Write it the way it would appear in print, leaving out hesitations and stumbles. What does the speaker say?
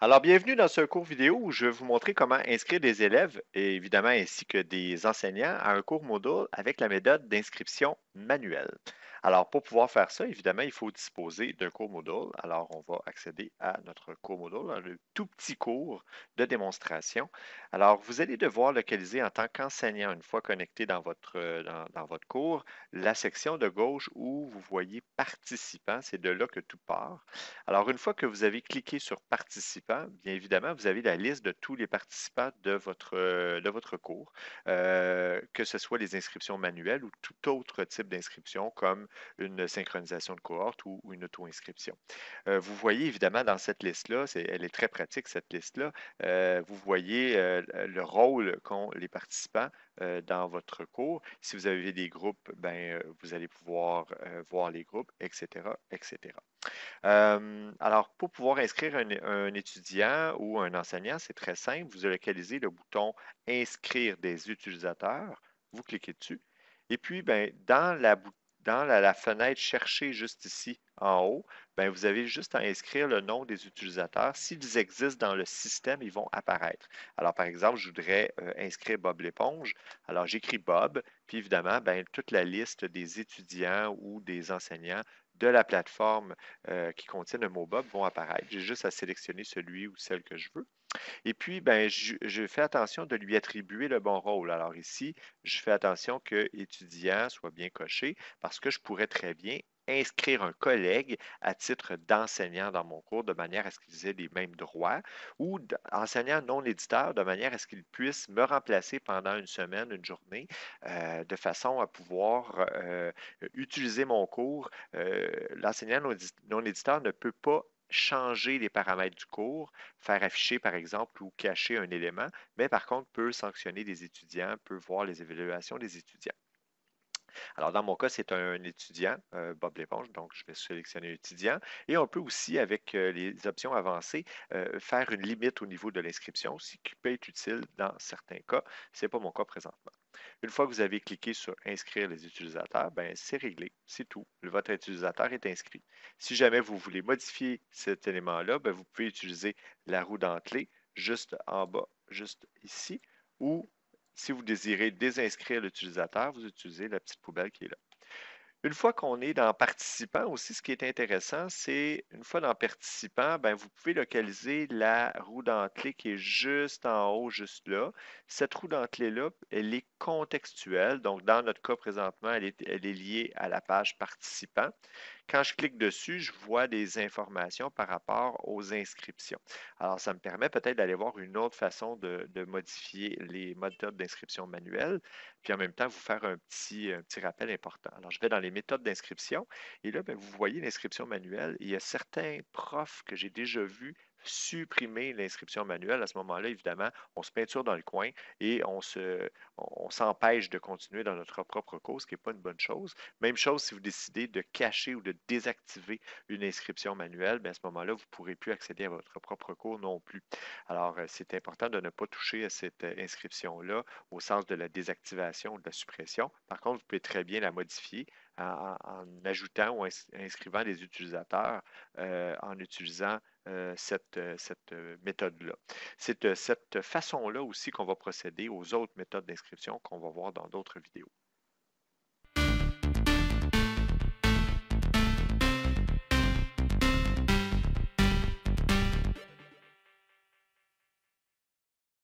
Alors, bienvenue dans ce cours vidéo où je vais vous montrer comment inscrire des élèves et évidemment ainsi que des enseignants à un cours Moodle avec la méthode d'inscription manuelle. Alors, pour pouvoir faire ça, évidemment, il faut disposer d'un cours Moodle. Alors, on va accéder à notre cours Moodle, dans le tout petit cours de démonstration. Alors, vous allez devoir localiser en tant qu'enseignant, une fois connecté dans votre cours, la section de gauche où vous voyez participants. C'est de là que tout part. Alors, une fois que vous avez cliqué sur participants, bien évidemment, vous avez la liste de tous les participants de votre cours, que ce soit les inscriptions manuelles ou tout autre type d'inscription comme une synchronisation de cohorte ou une auto-inscription. Vous voyez évidemment dans cette liste-là, elle est très pratique, cette liste-là. Vous voyez le rôle qu'ont les participants dans votre cours. Si vous avez des groupes, ben, vous allez pouvoir voir les groupes, etc., etc. Alors, pour pouvoir inscrire un étudiant ou un enseignant, c'est très simple. Vous localisez le bouton Inscrire des utilisateurs. Vous cliquez dessus. Et puis, ben, dans la fenêtre Chercher juste ici en haut, ben, vous avez juste à inscrire le nom des utilisateurs. S'ils existent dans le système, ils vont apparaître. Alors, par exemple, je voudrais inscrire Bob l'éponge. Alors, j'écris Bob, puis évidemment, ben, toute la liste des étudiants ou des enseignants de la plateforme qui contiennent un mot Bob vont apparaître. J'ai juste à sélectionner celui ou celle que je veux. Et puis, ben, je fais attention de lui attribuer le bon rôle. Alors ici, je fais attention que étudiant soit bien coché parce que je pourrais très bien inscrire un collègue à titre d'enseignant dans mon cours de manière à ce qu'ils aient les mêmes droits ou enseignant non éditeur de manière à ce qu'il puisse me remplacer pendant une semaine, une journée, de façon à pouvoir utiliser mon cours. L'enseignant non éditeur ne peut pas changer les paramètres du cours, faire afficher, par exemple, ou cacher un élément, mais par contre peut sanctionner des étudiants, peut voir les évaluations des étudiants. Alors, dans mon cas, c'est un étudiant, Bob l'éponge, donc je vais sélectionner étudiant. Et on peut aussi, avec les options avancées, faire une limite au niveau de l'inscription, ce qui peut être utile dans certains cas. Ce n'est pas mon cas présentement. Une fois que vous avez cliqué sur Inscrire les utilisateurs, ben, c'est réglé, c'est tout. Votre utilisateur est inscrit. Si jamais vous voulez modifier cet élément-là, ben, vous pouvez utiliser la roue dentelée juste en bas, juste ici, ou si vous désirez désinscrire l'utilisateur, vous utilisez la petite poubelle qui est là. Une fois qu'on est dans participant aussi, ce qui est intéressant, c'est une fois dans participant, ben, vous pouvez localiser la roue dentelée qui est juste en haut, juste là. Cette roue dentelée-là, elle est contextuelle. Donc, dans notre cas présentement, elle est liée à la page participant. Quand je clique dessus, je vois des informations par rapport aux inscriptions. Alors, ça me permet peut-être d'aller voir une autre façon de modifier les méthodes d'inscription manuelle, puis en même temps, vous faire un petit rappel important. Alors, je vais dans les méthodes d'inscription et là, ben, vous voyez l'inscription manuelle. Il y a certains profs que j'ai déjà vus supprimer l'inscription manuelle. À ce moment-là, évidemment, on se peinture dans le coin et on s'empêche de continuer dans notre propre cours, ce qui n'est pas une bonne chose. Même chose si vous décidez de cacher ou de désactiver une inscription manuelle, bien, à ce moment-là, vous ne pourrez plus accéder à votre propre cours non plus. Alors, c'est important de ne pas toucher à cette inscription-là au sens de la désactivation ou de la suppression. Par contre, vous pouvez très bien la modifier en ajoutant ou inscrivant des utilisateurs en utilisant cette méthode-là. C'est de cette façon-là aussi qu'on va procéder aux autres méthodes d'inscription qu'on va voir dans d'autres vidéos.